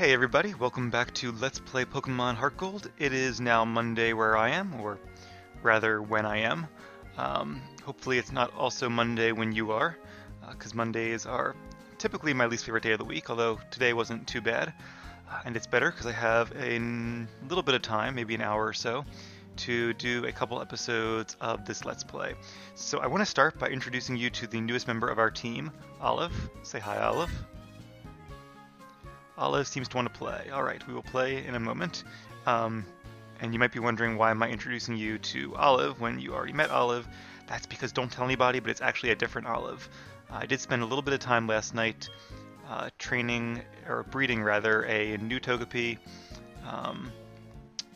Hey everybody, welcome back to Let's Play Pokemon Heartgold. It is now Monday where I am, or rather when I am. Hopefully it's not also Monday when you are, because Mondays are typically my least favorite day of the week, although today wasn't too bad. And it's better because I have a little bit of time, maybe an hour or so, to do a couple episodes of this Let's Play. So I want to start by introducing you to the newest member of our team, Olive. Say hi, Olive. Olive seems to want to play. Alright, we will play in a moment. And you might be wondering, why am I introducing you to Olive when you already met Olive? That's because don't tell anybody, but it's actually a different Olive. I did spend a little bit of time last night training, or breeding rather, a new Togepi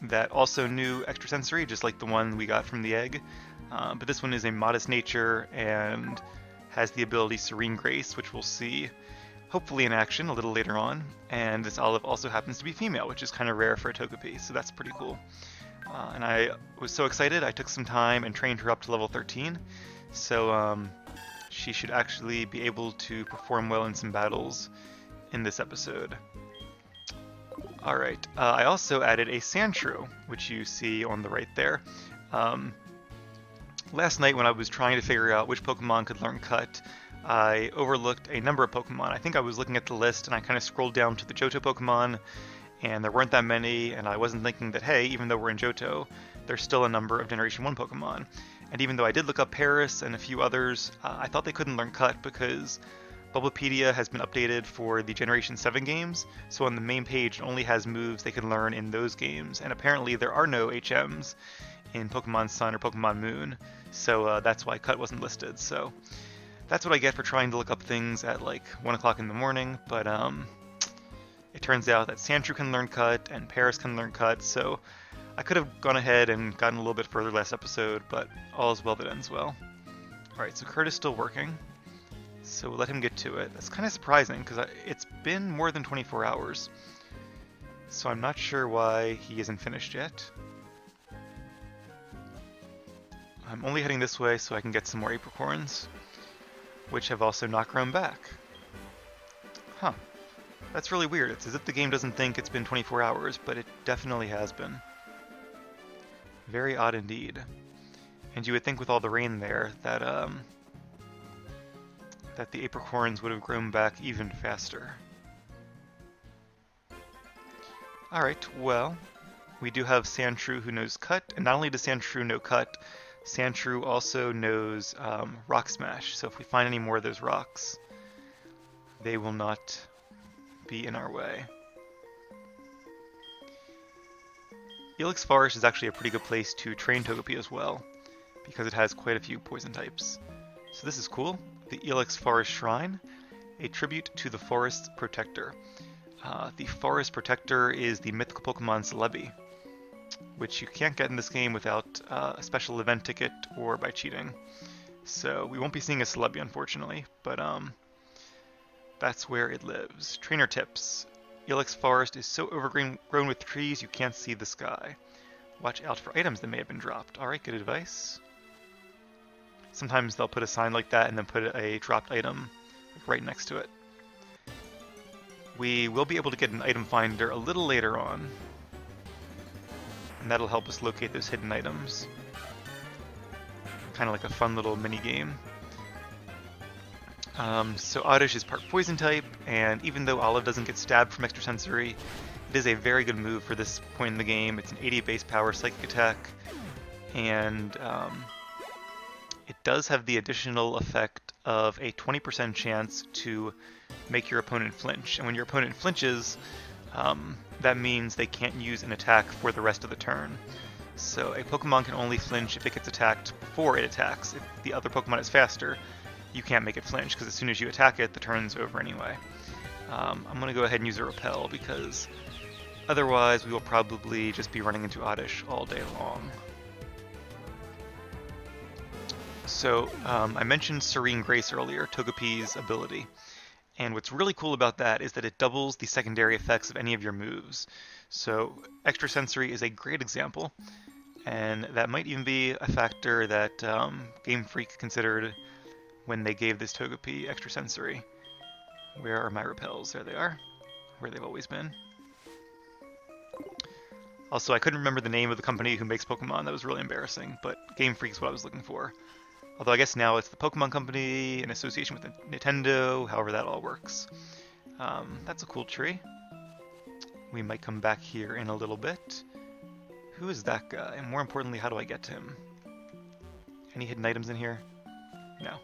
that also knew extrasensory, just like the one we got from the egg. But this one is a modest nature and has the ability Serene Grace, which we'll see hopefully in action a little later on. And this Olive also happens to be female, which is kind of rare for a Togepi, so that's pretty cool. And I was so excited, I took some time and trained her up to level 13. So she should actually be able to perform well in some battles in this episode. Alright, I also added a Sandshrew, which you see on the right there. Last night when I was trying to figure out which Pokemon could learn Cut, I overlooked a number of Pokemon. I think I was looking at the list and I kind of scrolled down to the Johto Pokemon, and there weren't that many, and I wasn't thinking that, hey, even though we're in Johto, there's still a number of Generation 1 Pokemon. And even though I did look up Paris and a few others, I thought they couldn't learn Cut because Bulbapedia has been updated for the Generation 7 games, so on the main page it only has moves they can learn in those games, and apparently there are no HMs in Pokemon Sun or Pokemon Moon, so that's why Cut wasn't listed. So that's what I get for trying to look up things at like 1 o'clock in the morning, but it turns out that Sandshrew can learn Cut and Paris can learn Cut, so I could have gone ahead and gotten a little bit further last episode, but all is well that ends well. Alright, so Kurt is still working, so we'll let him get to it. That's kind of surprising, because it's been more than 24 hours, so I'm not sure why he isn't finished yet. I'm only heading this way so I can get some more apricorns, which have also not grown back. Huh. That's really weird. It's as if the game doesn't think it's been 24 hours, but it definitely has been. Very odd indeed. And you would think with all the rain there that that the apricorns would have grown back even faster. Alright, well, we do have Sandshrew who knows Cut, and not only does Sandshrew know Cut, Sandshrew also knows Rock Smash, so if we find any more of those rocks, they will not be in our way. Ilex Forest is actually a pretty good place to train Togepi as well, because it has quite a few poison types. So this is cool. The Ilex Forest Shrine, a tribute to the Forest's Protector. The Forest Protector is the mythical Pokemon Celebi, which you can't get in this game without a special event ticket or by cheating. So we won't be seeing a Celebi, unfortunately, but that's where it lives. Trainer tips. Ilex Forest is so overgrown with trees you can't see the sky. Watch out for items that may have been dropped. Alright, good advice. Sometimes they'll put a sign like that and then put a dropped item right next to it. We will be able to get an item finder a little later on, and that'll help us locate those hidden items. Kind of like a fun little mini game. So Oddish is part poison type, and even though Olive doesn't get stabbed from extrasensory, it is a very good move for this point in the game. It's an 80 base power psychic attack, and it does have the additional effect of a 20% chance to make your opponent flinch. And when your opponent flinches, that means they can't use an attack for the rest of the turn. So a Pokemon can only flinch if it gets attacked before it attacks. If the other Pokemon is faster, you can't make it flinch, because as soon as you attack it, the turn's over anyway. I'm going to go ahead and use a Repel, because otherwise we will probably just be running into Oddish all day long. So I mentioned Serene Grace earlier, Togepi's ability. And what's really cool about that is that it doubles the secondary effects of any of your moves. So extrasensory is a great example, and that might even be a factor that Game Freak considered when they gave this Togepi extrasensory. Where are my repels? There they are, where they've always been. Also, I couldn't remember the name of the company who makes Pokemon. That was really embarrassing, but Game Freak's what I was looking for. Although I guess now it's the Pokemon Company in association with Nintendo, however that all works. That's a cool tree. We might come back here in a little bit. Who is that guy? And more importantly, how do I get to him? Any hidden items in here? No.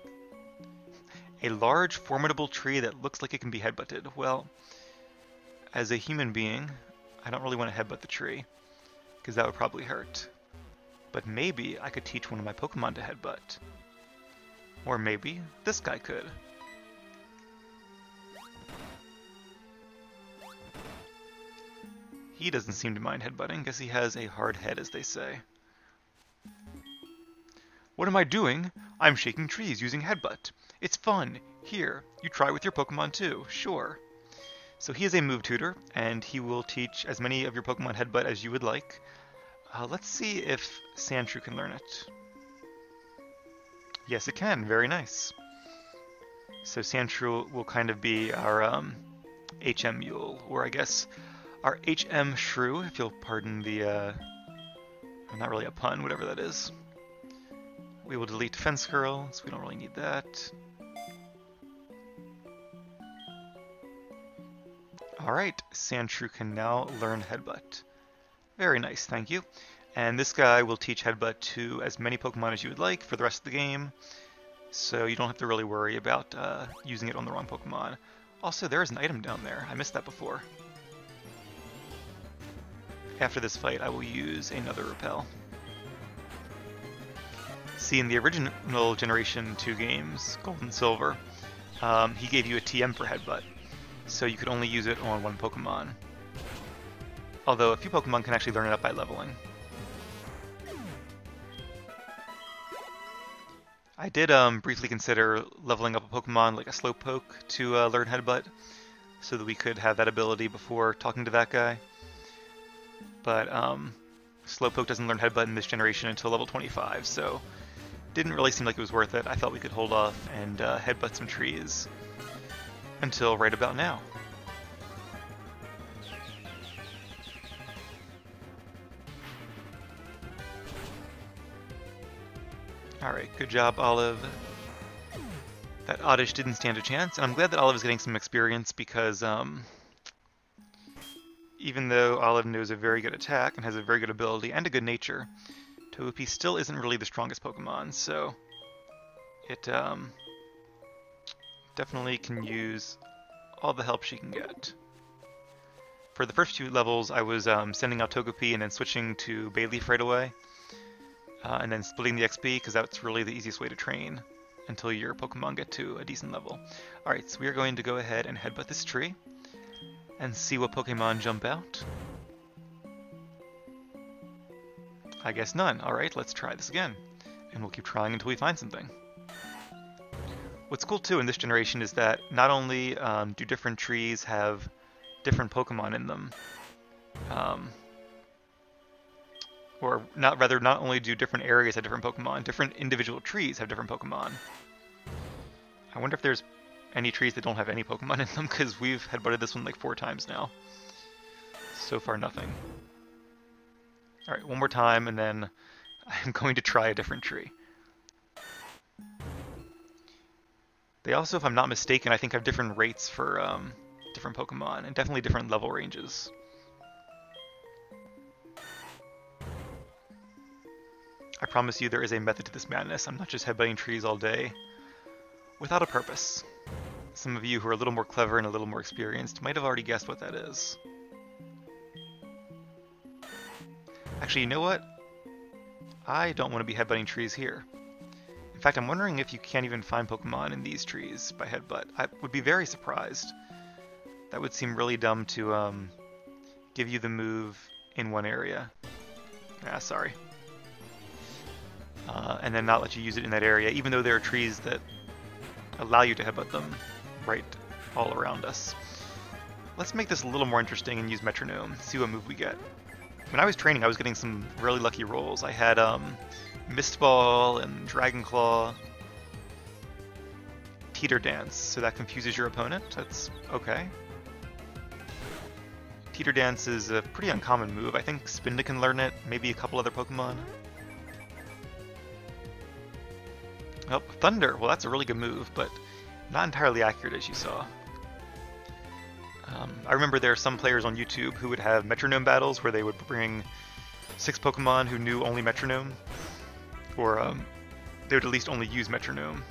A large, formidable tree that looks like it can be headbutted. Well, as a human being, I don't really want to headbutt the tree, because that would probably hurt. But maybe I could teach one of my Pokemon to headbutt. Or maybe this guy could. He doesn't seem to mind headbutting. Guess he has a hard head, as they say. What am I doing? I'm shaking trees using headbutt. It's fun. Here, you try with your Pokemon too. Sure. So he is a move tutor, and he will teach as many of your Pokemon headbutt as you would like. Let's see if Sandshrew can learn it. Yes, it can. Very nice. So Sandshrew will kind of be our HM Mule, or I guess our HM Shrew, if you'll pardon the, not really a pun, whatever that is. We will delete Fence Curl, so we don't really need that. Alright, Sandshrew can now learn Headbutt. Very nice, thank you. And this guy will teach Headbutt to as many Pokemon as you would like for the rest of the game, so you don't have to really worry about using it on the wrong Pokemon. Also, there is an item down there. I missed that before. After this fight, I will use another Repel. See, in the original Generation 2 games, Gold and Silver, he gave you a TM for Headbutt, so you could only use it on one Pokemon. Although a few Pokemon can actually learn it up by leveling. I did briefly consider leveling up a Pokemon like a Slowpoke to learn Headbutt, so that we could have that ability before talking to that guy. But Slowpoke doesn't learn Headbutt in this generation until level 25, so didn't really seem like it was worth it. I thought we could hold off and headbutt some trees until right about now. Alright, good job, Olive. That Oddish didn't stand a chance, and I'm glad that Olive is getting some experience because even though Olive knows a very good attack and has a very good ability and a good nature, Togepi still isn't really the strongest Pokemon, so it definitely can use all the help she can get. For the first few levels, I was sending out Togepi and then switching to Bayleaf right away, and then splitting the XP, because that's really the easiest way to train until your Pokemon get to a decent level. Alright, so we are going to go ahead and headbutt this tree and see what Pokemon jump out. I guess none. Alright, let's try this again. And we'll keep trying until we find something. What's cool too in this generation is that not only do different trees have different Pokemon in them, not only do different areas have different Pokemon, different individual trees have different Pokemon. I wonder if there's any trees that don't have any Pokemon in them, because we've headbutted this one like 4 times now. So far, nothing. Alright, one more time, and then I'm going to try a different tree. They also, if I'm not mistaken, I think have different rates for different Pokemon, and definitely different level ranges. I promise you there is a method to this madness. I'm not just headbutting trees all day without a purpose. Some of you who are a little more clever and a little more experienced might have already guessed what that is. Actually, you know what? I don't want to be headbutting trees here. In fact, I'm wondering if you can't even find Pokemon in these trees by headbutt. I would be very surprised. That would seem really dumb to give you the move in one area. Ah, sorry. And then not let you use it in that area, even though there are trees that allow you to headbutt them right all around us. Let's make this a little more interesting and use Metronome, see what move we get. When I was training, I was getting some really lucky rolls. I had Mist Ball and Dragon Claw, Teeter Dance, so that confuses your opponent. That's okay. Heater Dance is a pretty uncommon move. I think Spinda can learn it, maybe a couple other Pokemon. Oh, Thunder. Well, that's a really good move, but not entirely accurate as you saw. I remember there are some players on YouTube who would have Metronome battles where they would bring 6 Pokemon who knew only Metronome, or they would at least only use Metronome.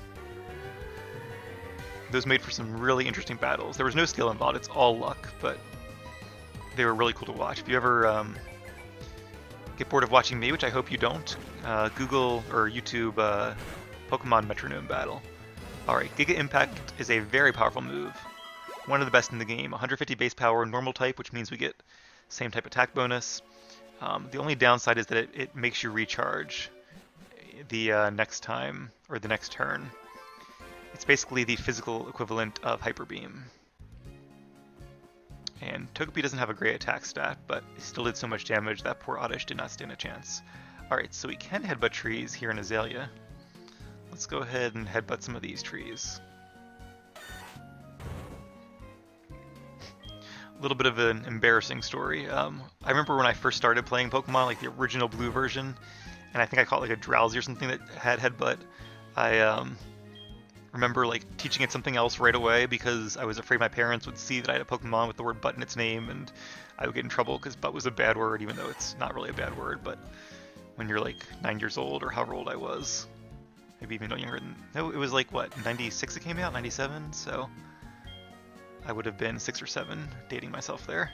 Those made for some really interesting battles. There was no skill involved, it's all luck, but they were really cool to watch. If you ever get bored of watching me, which I hope you don't, Google or YouTube Pokemon Metronome battle. Alright, Giga Impact is a very powerful move. One of the best in the game. 150 base power, normal type, which means we get same type attack bonus. The only downside is that it makes you recharge the next time, or the next turn. It's basically the physical equivalent of Hyper Beam. And Togepi doesn't have a great attack stat, but it still did so much damage that poor Oddish did not stand a chance. Alright, so we can headbutt trees here in Azalea. Let's go ahead and headbutt some of these trees. A little bit of an embarrassing story. I remember when I first started playing Pokemon, like the original blue version, and I think I caught like a Drowsy or something that had headbutt. I remember like teaching it something else right away because I was afraid my parents would see that I had a Pokemon with the word butt in its name, and I would get in trouble because butt was a bad word, even though it's not really a bad word. But when you're like 9 years old, or however old I was, maybe even no younger than, no, it was like what, 96 it came out, 97, so I would have been 6 or 7, dating myself there.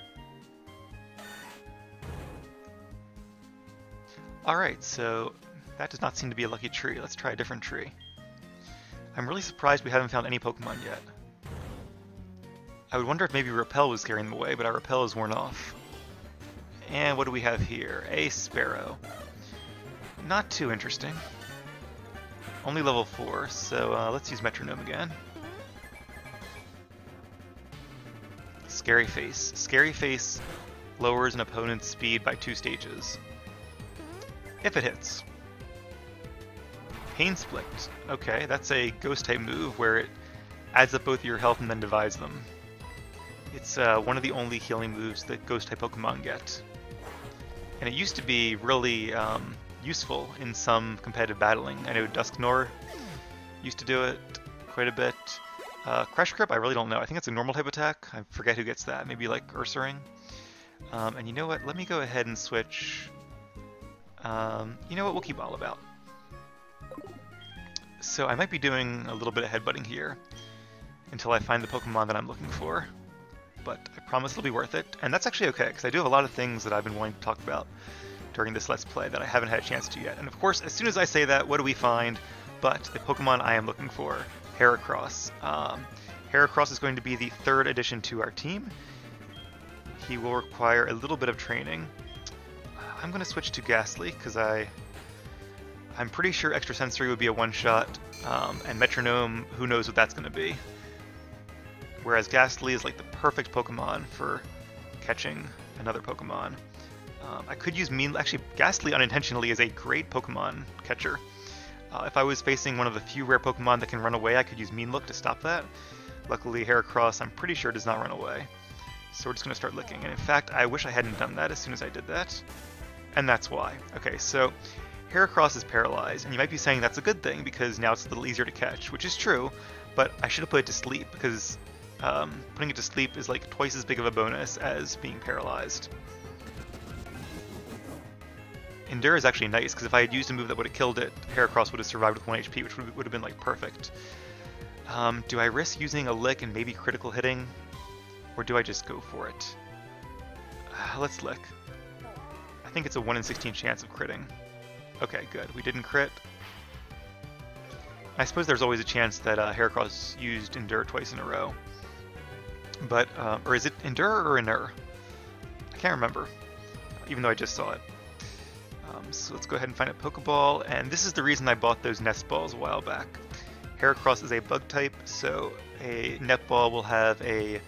Alright, so that does not seem to be a lucky tree. Let's try a different tree. I'm really surprised we haven't found any Pokemon yet. I would wonder if maybe Repel was carrying them away, but our Repel is worn off. And what do we have here? A Sparrow. Not too interesting. Only level 4, so let's use Metronome again. Scary Face. Scary Face lowers an opponent's speed by 2 stages. If it hits. Pain Split. Okay, that's a Ghost type move where it adds up both your health and then divides them. It's one of the only healing moves that Ghost type Pokemon get. And it used to be really useful in some competitive battling. I know Dusknoir used to do it quite a bit. Crush Grip, I really don't know. I think it's a normal type attack. I forget who gets that. Maybe like Ursaring. And you know what? Let me go ahead and switch. You know what? We'll keep All About. So I might be doing a little bit of headbutting here until I find the Pokemon that I'm looking for. But I promise it'll be worth it. And that's actually okay, because I do have a lot of things that I've been wanting to talk about during this Let's Play that I haven't had a chance to yet. And of course, as soon as I say that, what do we find but the Pokemon I am looking for? Heracross. Heracross is going to be the 3rd addition to our team. He will require a little bit of training. I'm going to switch to Ghastly because I'm pretty sure Extrasensory would be a one-shot, and Metronome, who knows what that's going to be. Whereas Ghastly is like the perfect Pokemon for catching another Pokemon. I could use actually, Ghastly unintentionally is a great Pokemon catcher. If I was facing one of the few rare Pokemon that can run away, I could use Mean Look to stop that. Luckily, Heracross, I'm pretty sure, does not run away. So we're just going to start licking. And in fact, I wish I hadn't done that as soon as I did that. And that's why. Okay, so Heracross is paralyzed, and you might be saying that's a good thing because now it's a little easier to catch, which is true, but I should have put it to sleep because putting it to sleep is like twice as big of a bonus as being paralyzed. Endure is actually nice, because if I had used a move that would have killed it, Heracross would have survived with 1 HP, which would have been like perfect. Do I risk using a Lick and maybe critical hitting? Or do I just go for it? Let's Lick. I think it's a 1 in 16 chance of critting. Okay, good. We didn't crit. I suppose there's always a chance that Heracross used Endure twice in a row. But, or is it Endure or Inure? I can't remember, even though I just saw it. So let's go ahead and find a Pokeball, and this is the reason I bought those Nest Balls a while back. Heracross is a bug type, so a Net Ball will have a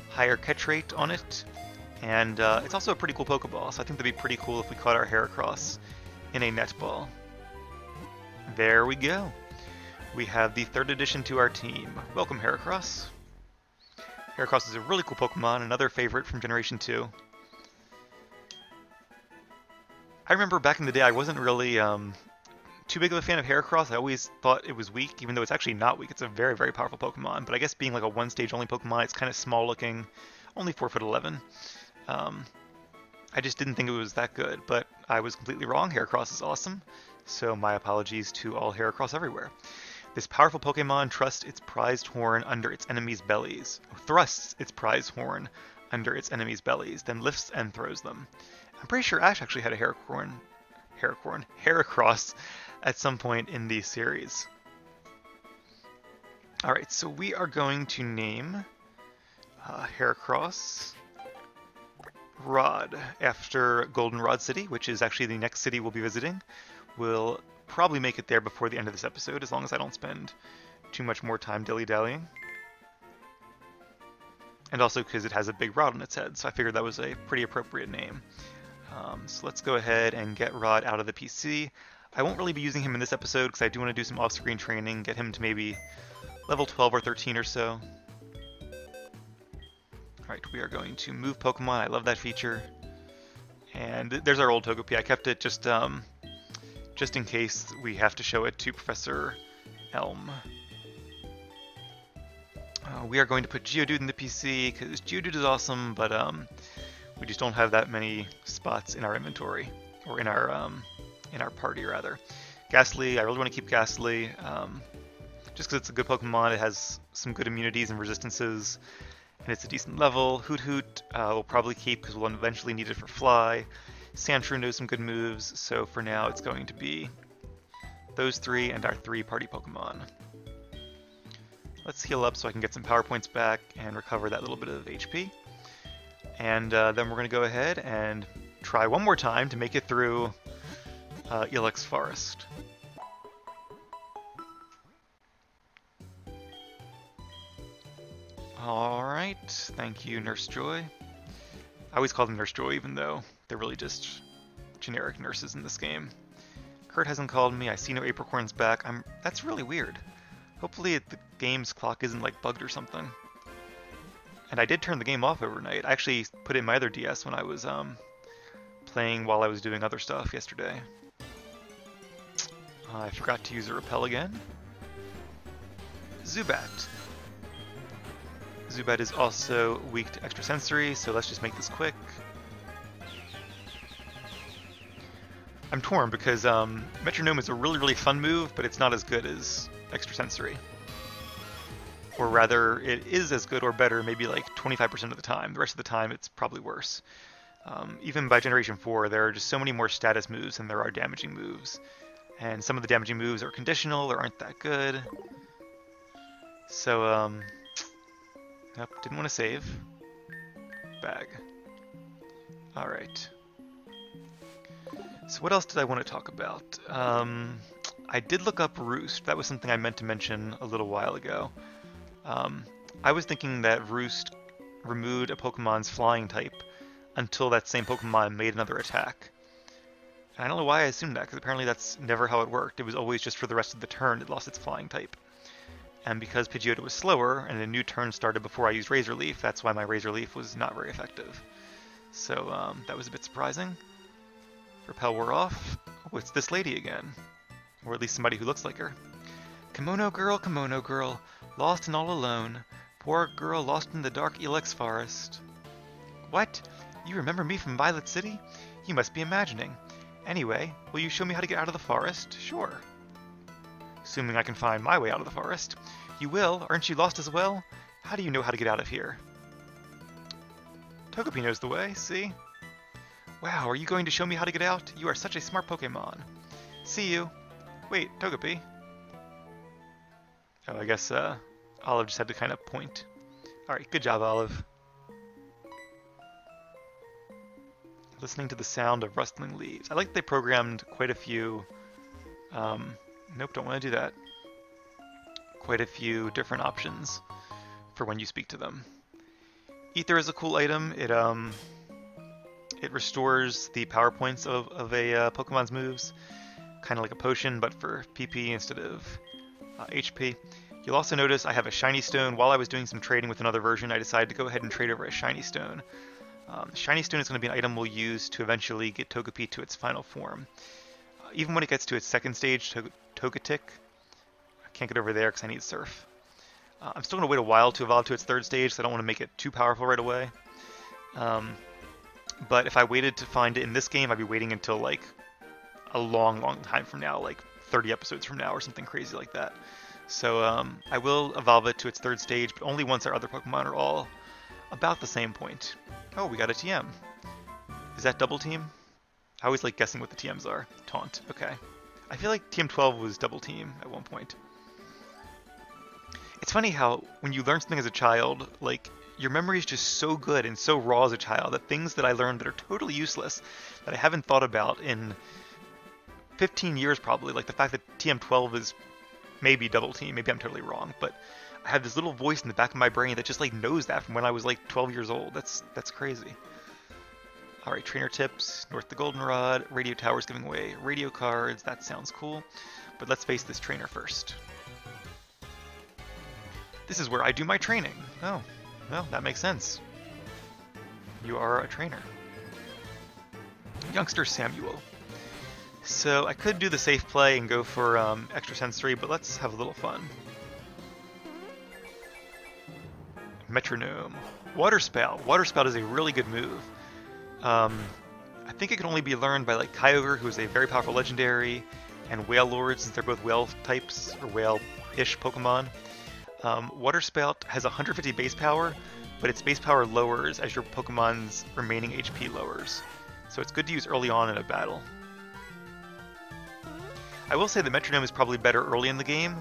higher catch rate on it, and it's also a pretty cool Pokeball, so I think that'd be pretty cool if we caught our Heracross in a Net Ball. There we go. We have the 3rd addition to our team. Welcome, Heracross. Heracross is a really cool Pokemon, another favorite from Generation 2. I remember back in the day I wasn't really too big of a fan of Heracross. I always thought it was weak, even though it's actually not weak. It's a very, very powerful Pokemon. But I guess being like a one-stage only Pokemon, it's kind of small looking, only 4'11". I just didn't think it was that good, but I was completely wrong. Heracross is awesome, so my apologies to all Heracross everywhere. This powerful Pokemon thrusts its prized horn under its enemies' bellies, then lifts and throws them. I'm pretty sure Ash actually had a Heracross at some point in the series. Alright, so we are going to name Heracross Rod after Goldenrod City, which is actually the next city we'll be visiting. We'll probably make it there before the end of this episode, as long as I don't spend too much more time dilly-dallying. And also because it has a big rod on its head, so I figured that was a pretty appropriate name. So let's go ahead and get Rod out of the PC. I won't really be using him in this episode because I do want to do some off-screen training, get him to maybe level 12 or 13 or so. Alright, we are going to move Pokemon. I love that feature. And there's our old Togepi. I kept it just in case we have to show it to Professor Elm. We are going to put Geodude in the PC because Geodude is awesome, but we just don't have that many spots in our inventory, or in our party rather. Ghastly, I really want to keep Ghastly, just because it's a good Pokemon. It has some good immunities and resistances, and it's a decent level. Hoot Hoot we'll probably keep because we'll eventually need it for Fly. Sandshrew knows some good moves, so for now it's going to be those three and our 3 party Pokemon. Let's heal up so I can get some power points back and recover that little bit of HP. And then we're going to go ahead and try one more time to make it through Ilex Forest. Alright, thank you, Nurse Joy. I always call them Nurse Joy, even though they're really just generic nurses in this game. Kurt hasn't called me. I see no Apricorns back. That's really weird. Hopefully the game's clock isn't like bugged or something. And I did turn the game off overnight. I actually put it in my other DS when I was playing while I was doing other stuff yesterday. I forgot to use a repel again. Zubat. Zubat is also weak to extrasensory, so let's just make this quick. I'm torn because Metronome is a really, really fun move, but it's not as good as extrasensory. Or rather, it is as good or better maybe like 25% of the time. The rest of the time, it's probably worse. Even by Generation 4, there are just so many more status moves than there are damaging moves. And some of the damaging moves are conditional or aren't that good. So, nope, didn't want to save. Bag. Alright. So what else did I want to talk about? I did look up Roost. That was something I meant to mention a little while ago. I was thinking that Roost removed a Pokemon's flying type until that same Pokemon made another attack. And I don't know why I assumed that, because apparently that's never how it worked. It was always just for the rest of the turn it lost its flying type. And because Pidgeotto was slower, and a new turn started before I used Razor Leaf, that's why my Razor Leaf was not very effective. So that was a bit surprising. Repel wore off. Oh, it's this lady again. Or at least somebody who looks like her. Kimono girl, lost and all alone. Poor girl lost in the dark Ilex forest. What? You remember me from Violet City? You must be imagining. Anyway, will you show me how to get out of the forest? Sure. Assuming I can find my way out of the forest. You will? Aren't you lost as well? How do you know how to get out of here? Togepi knows the way, see? Wow, are you going to show me how to get out? You are such a smart Pokemon. See you. Wait, Togepi. Oh, I guess Olive just had to kind of point. Alright, good job, Olive. Listening to the sound of rustling leaves. I like they programmed quite a few... nope, don't want to do that. Quite a few different options for when you speak to them. Ether is a cool item. It restores the power points of a Pokemon's moves. Kind of like a potion, but for PP instead of HP. You'll also notice I have a Shiny Stone. While I was doing some trading with another version, I decided to go ahead and trade over a Shiny Stone. Shiny Stone is going to be an item we'll use to eventually get Togepi to its final form. Even when it gets to its second stage, Togetic, I can't get over there because I need Surf. I'm still going to wait a while to evolve to its third stage, so I don't want to make it too powerful right away. But if I waited to find it in this game, I'd be waiting until like a long, long time from now, like 30 episodes from now or something crazy like that. So I will evolve it to its third stage, but only once our other Pokemon are all about the same point. Oh, we got a TM. Is that Double Team? I always like guessing what the TMs are. Taunt, okay. I feel like TM12 was Double Team at one point. It's funny how when you learn something as a child, like your memory is just so good and so raw as a child that things that I learned that are totally useless, that I haven't thought about in 15 years probably, like the fact that TM12 is maybe Double Team, maybe I'm totally wrong, but I have this little voice in the back of my brain that just like knows that from when I was like 12 years old. That's crazy. Alright, trainer tips, north the goldenrod, radio towers giving away radio cards, that sounds cool. But let's face this trainer first. This is where I do my training. Oh, well, that makes sense. You are a trainer. Youngster Samuel. So I could do the safe play and go for extrasensory, but let's have a little fun. Metronome. Water Spout. Water Spout is a really good move. I think it can only be learned by like Kyogre, who is a very powerful legendary, and Whale Lord, since they're both whale types, or whale-ish Pokemon. Water Spout has 150 base power, but its base power lowers as your Pokemon's remaining HP lowers. So it's good to use early on in a battle. I will say that Metronome is probably better early in the game.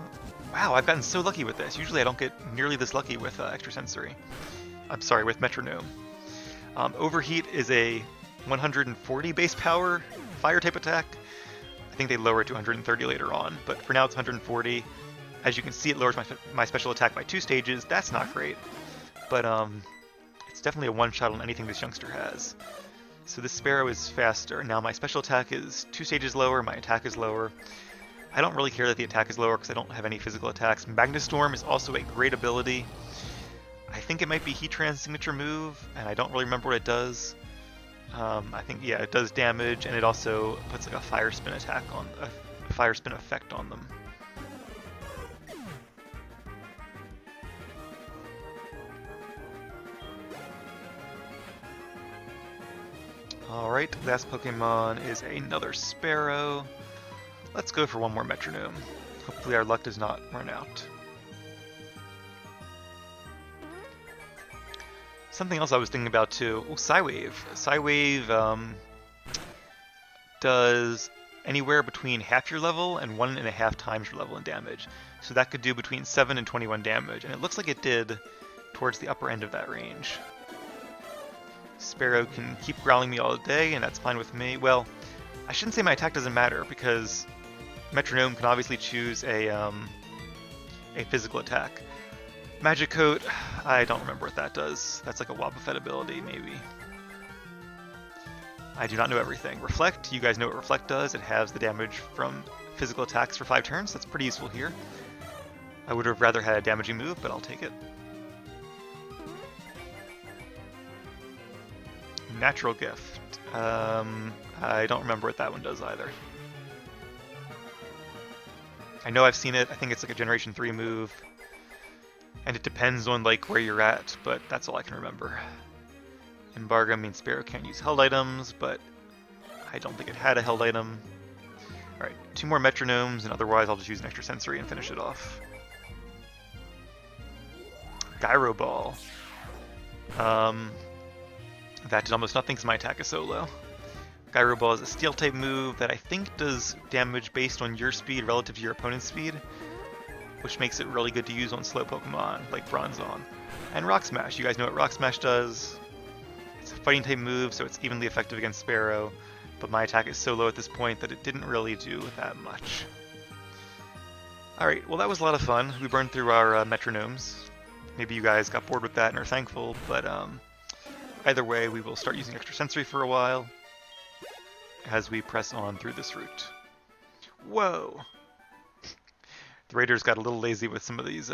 Wow, I've gotten so lucky with this. Usually I don't get nearly this lucky with extrasensory. I'm sorry, with Metronome. Overheat is a 140 base power fire type attack. I think they lower it to 130 later on, but for now it's 140. As you can see, it lowers my special attack by 2 stages. That's not great, but it's definitely a one-shot on anything this youngster has. So this Sparrow is faster. Now my special attack is 2 stages lower, my attack is lower. I don't really care that the attack is lower because I don't have any physical attacks. Magnastorm is also a great ability. I think it might be Heatran's signature move, and I don't really remember what it does. I think, yeah, it does damage, and it also puts like a Fire Spin attack on, a Fire Spin effect on them. Alright, last Pokemon is another Sparrow. Let's go for one more Metronome. Hopefully our luck does not run out. Something else I was thinking about too. Oh, Psywave. Psywave does anywhere between half your level and 1.5 times your level in damage. So that could do between 7 and 21 damage, and it looks like it did towards the upper end of that range. Sparrow can keep growling me all day, and that's fine with me. Well, I shouldn't say my attack doesn't matter, because Metronome can obviously choose a physical attack. Magic Coat, I don't remember what that does. That's like a Wobbuffet ability, maybe. I do not know everything. Reflect, you guys know what Reflect does. It has the damage from physical attacks for 5 turns. That's pretty useful here. I would have rather had a damaging move, but I'll take it. Natural Gift. I don't remember what that one does either. I know I've seen it. I think it's like a Generation 3 move. And it depends on like where you're at, but that's all I can remember. Embargo means Sparrow can't use held items, but I don't think it had a held item. Alright, 2 more Metronomes, and otherwise I'll just use an extrasensory and finish it off. Gyro Ball. That did almost nothing because my attack is so low. Gyro Ball is a Steel type move that I think does damage based on your speed relative to your opponent's speed, which makes it really good to use on slow Pokemon like Bronzong. And Rock Smash. You guys know what Rock Smash does. It's a fighting type move, so it's evenly effective against Sparrow, but my attack is so low at this point that it didn't really do that much. Alright, well that was a lot of fun. We burned through our Metronomes. Maybe you guys got bored with that and are thankful, but either way, we will start using extrasensory for a while as we press on through this route. Whoa! The raiders got a little lazy with some of these,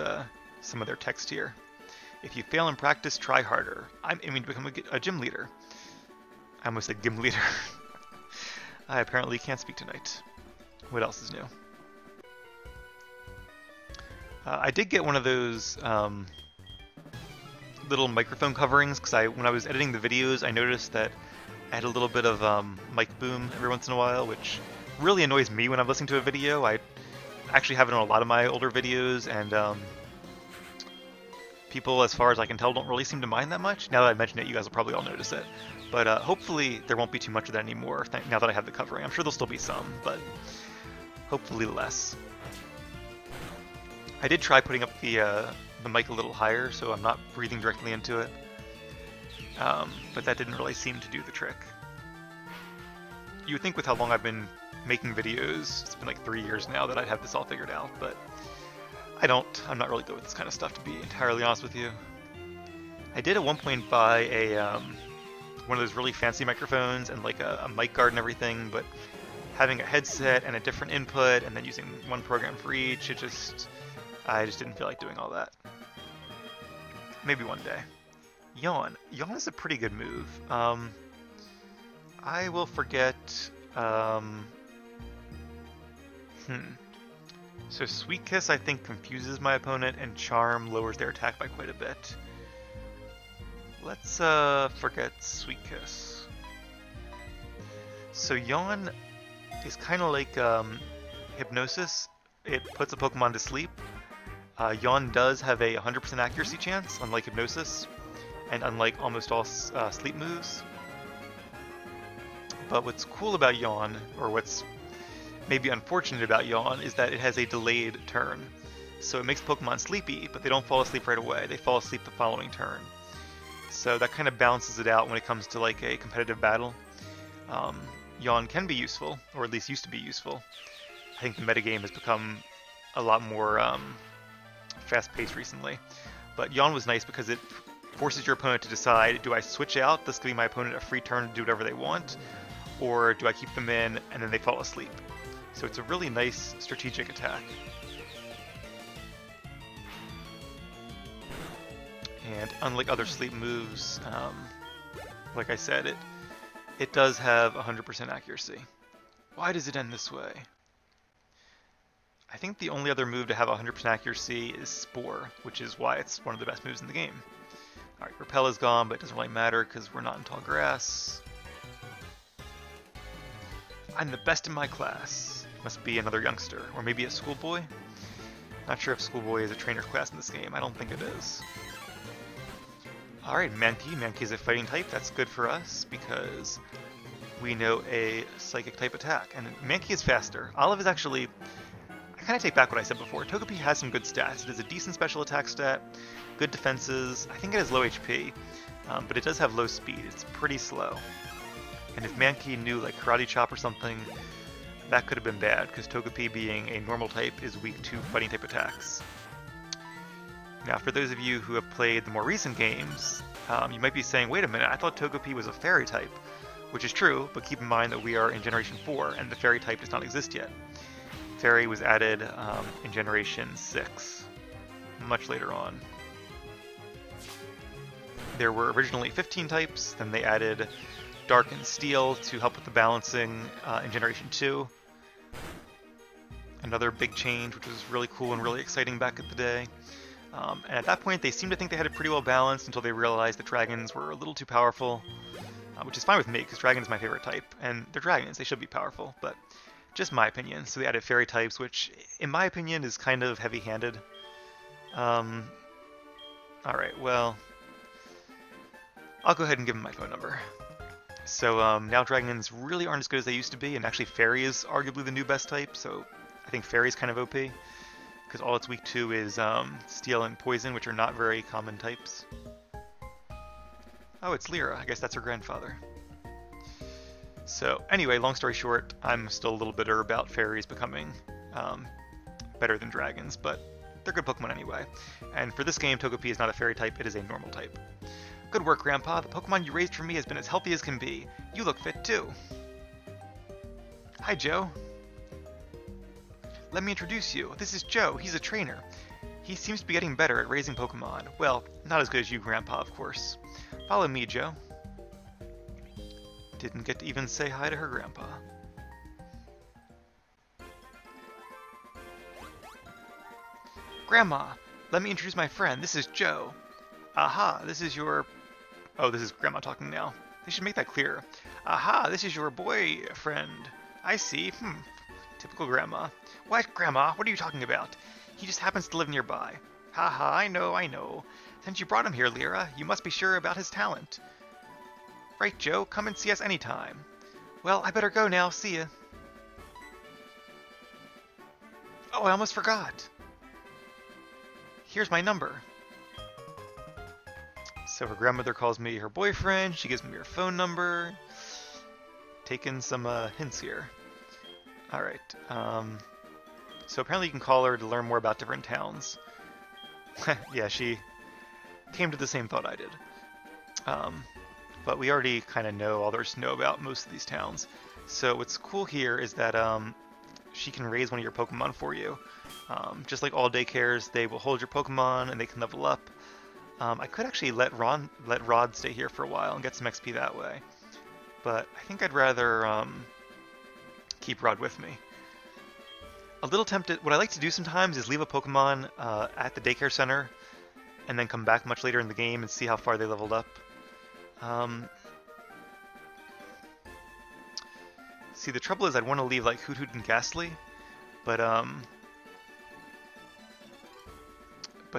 some of their text here. If you fail in practice, try harder. I'm aiming to become a gym leader. I almost said Gym Leader. I apparently can't speak tonight. What else is new? I did get one of those little microphone coverings because when I was editing the videos, I noticed that I had a little bit of mic boom every once in a while, which really annoys me when I'm listening to a video. I actually have it on a lot of my older videos, and people, as far as I can tell, don't really seem to mind that much. Now that I mention it, you guys will probably all notice it. But hopefully there won't be too much of that anymore now that I have the covering. I'm sure there'll still be some, but hopefully less. I did try putting up the mic a little higher so I'm not breathing directly into it, but that didn't really seem to do the trick. You would think with how long I've been making videos, it's been like 3 years now, that I'd have this all figured out, but I don't. I'm not really good with this kind of stuff, to be entirely honest with you. I did at one point buy a one of those really fancy microphones and like a mic guard and everything, but having a headset and a different input and then using one program for each, I just didn't feel like doing all that. Maybe one day. Yawn. Yawn is a pretty good move. I will forget. So Sweet Kiss, I think, confuses my opponent, and Charm lowers their attack by quite a bit. Let's forget Sweet Kiss. So Yawn is kind of like Hypnosis. It puts a Pokemon to sleep. Yawn does have a 100% accuracy chance, unlike Hypnosis, and unlike almost all sleep moves. But what's cool about Yawn, or what's maybe unfortunate about Yawn, is that it has a delayed turn. So it makes Pokemon sleepy, but they don't fall asleep right away. They fall asleep the following turn. So that kind of balances it out when it comes to like a competitive battle. Yawn can be useful, or at least used to be useful. I think the metagame has become a lot more fast-paced recently. But Yawn was nice because it forces your opponent to decide, do I switch out, thus giving my opponent a free turn to do whatever they want, or do I keep them in and then they fall asleep? So it's a really nice strategic attack. And unlike other sleep moves, like I said, it does have 100% accuracy. Why does it end this way? I think the only other move to have 100% accuracy is Spore, which is why it's one of the best moves in the game. Alright, Repel is gone, but it doesn't really matter because we're not in tall grass. I'm the best in my class. Must be another youngster, or maybe a schoolboy? Not sure if schoolboy is a trainer class in this game. I don't think it is. Alright, Mankey. Mankey is a fighting type. That's good for us because we know a psychic type attack. And Mankey is faster. Olive is actually... I kind of take back what I said before. Togepi has some good stats. It has a decent special attack stat, good defenses. I think it has low HP, but it does have low speed. It's pretty slow. And if Mankey knew like Karate Chop or something, that could have been bad, because Togepi, being a normal type, is weak to fighting type attacks. Now, for those of you who have played the more recent games, you might be saying, wait a minute, I thought Togepi was a fairy type, which is true, but keep in mind that we are in Generation 4, and the fairy type does not exist yet. Fairy was added in Generation 6, much later on. There were originally 15 types, then they added Dark and Steel to help with the balancing in Generation 2. Another big change, which was really cool and really exciting back in the day. And at that point, they seemed to think they had it pretty well balanced until they realized that dragons were a little too powerful, which is fine with me, because dragon is my favorite type, and they're dragons, they should be powerful, but just my opinion. So they added fairy types, which, in my opinion, is kind of heavy-handed. Alright, well, I'll go ahead and give them my phone number. So now dragons really aren't as good as they used to be, and actually fairy is arguably the new best type, so I think fairy is kind of OP, because all it's weak to is steel and poison, which are not very common types. Oh, it's Lyra. I guess that's her grandfather. So anyway, long story short, I'm still a little bitter about fairies becoming better than dragons, but they're good Pokemon anyway. And for this game, Togepi is not a fairy type, it is a normal type. Good work, Grandpa. The Pokemon you raised for me has been as healthy as can be. You look fit, too. Hi, Joe. Let me introduce you. This is Joe. He's a trainer. He seems to be getting better at raising Pokemon. Well, not as good as you, Grandpa, of course. Follow me, Joe. Didn't get to even say hi to her grandpa. Grandma, let me introduce my friend. This is Joe. Aha, this is your... Oh, this is Grandma talking now. They should make that clear. Aha, this is your boyfriend. I see. Typical Grandma. What, Grandma? What are you talking about? He just happens to live nearby. Haha, I know. Since you brought him here, Lyra, you must be sure about his talent. Right, Joe, come and see us anytime. Well, I better go now. See ya. Oh, I almost forgot. Here's my number. So her grandmother calls me her boyfriend. She gives me her phone number. Taking some hints here. Alright. So apparently you can call her to learn more about different towns. Yeah, she came to the same thought I did. But we already kind of know all there is to know about most of these towns. So what's cool here is that she can raise one of your Pokemon for you. Just like all daycares, they will hold your Pokemon and they can level up. I could actually let Rod stay here for a while and get some XP that way. But I think I'd rather keep Rod with me. A little tempted. What I like to do sometimes is leave a Pokemon at the daycare center and then come back much later in the game and see how far they leveled up. See, the trouble is I'd want to leave like Hoot and Ghastly, but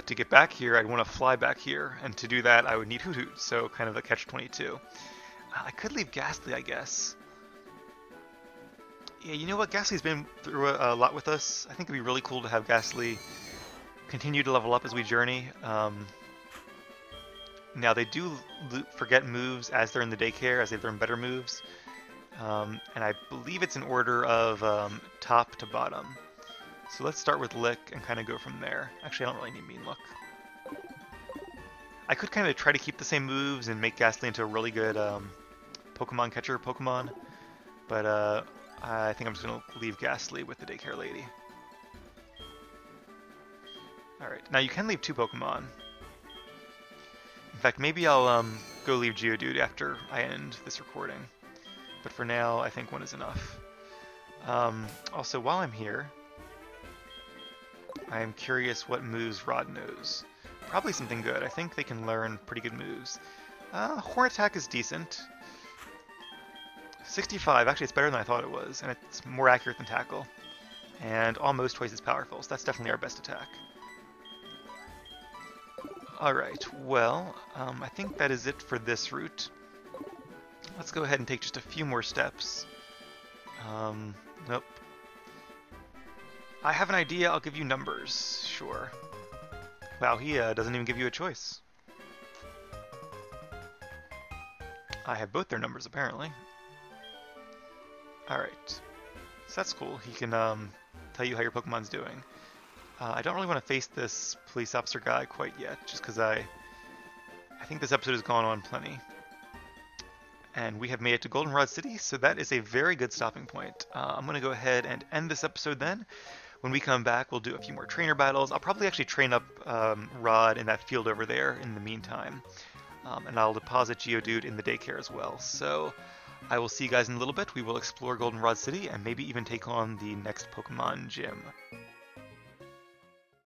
to get back here, I'd want to fly back here, and to do that, I would need Hoot, so kind of a catch-22. I could leave Ghastly, I guess. Yeah, you know what? Ghastly's been through a lot with us. I think it'd be really cool to have Ghastly continue to level up as we journey. Now, they do forget moves as they're in the daycare, as they learn better moves. And I believe it's in order of top to bottom. So let's start with Lick and kind of go from there. Actually, I don't really need Mean Look. I could kind of try to keep the same moves and make Ghastly into a really good Pokemon catcher Pokemon. But I think I'm just going to leave Ghastly with the daycare lady. Alright, now you can leave 2 Pokemon. In fact, maybe I'll go leave Geodude after I end this recording. But for now, I think 1 is enough. Also, while I'm here, I am curious what moves Rod knows. Probably something good. I think they can learn pretty good moves. Horn Attack is decent. 65, actually it's better than I thought it was, and it's more accurate than Tackle. And almost twice as powerful, so that's definitely our best attack. Alright, well, I think that is it for this route. Let's go ahead and take just a few more steps. Nope. I have an idea, I'll give you numbers. Sure. Wow, he doesn't even give you a choice. I have both their numbers, apparently. Alright. So that's cool. He can tell you how your Pokemon's doing. I don't really want to face this police officer guy quite yet, just because I think this episode has gone on plenty. And we have made it to Goldenrod City, so that is a very good stopping point. I'm going to go ahead and end this episode then. When we come back, we'll do a few more trainer battles. I'll probably actually train up Rod in that field over there in the meantime. And I'll deposit Geodude in the daycare as well. So I will see you guys in a little bit. We will explore Goldenrod City and maybe even take on the next Pokemon gym.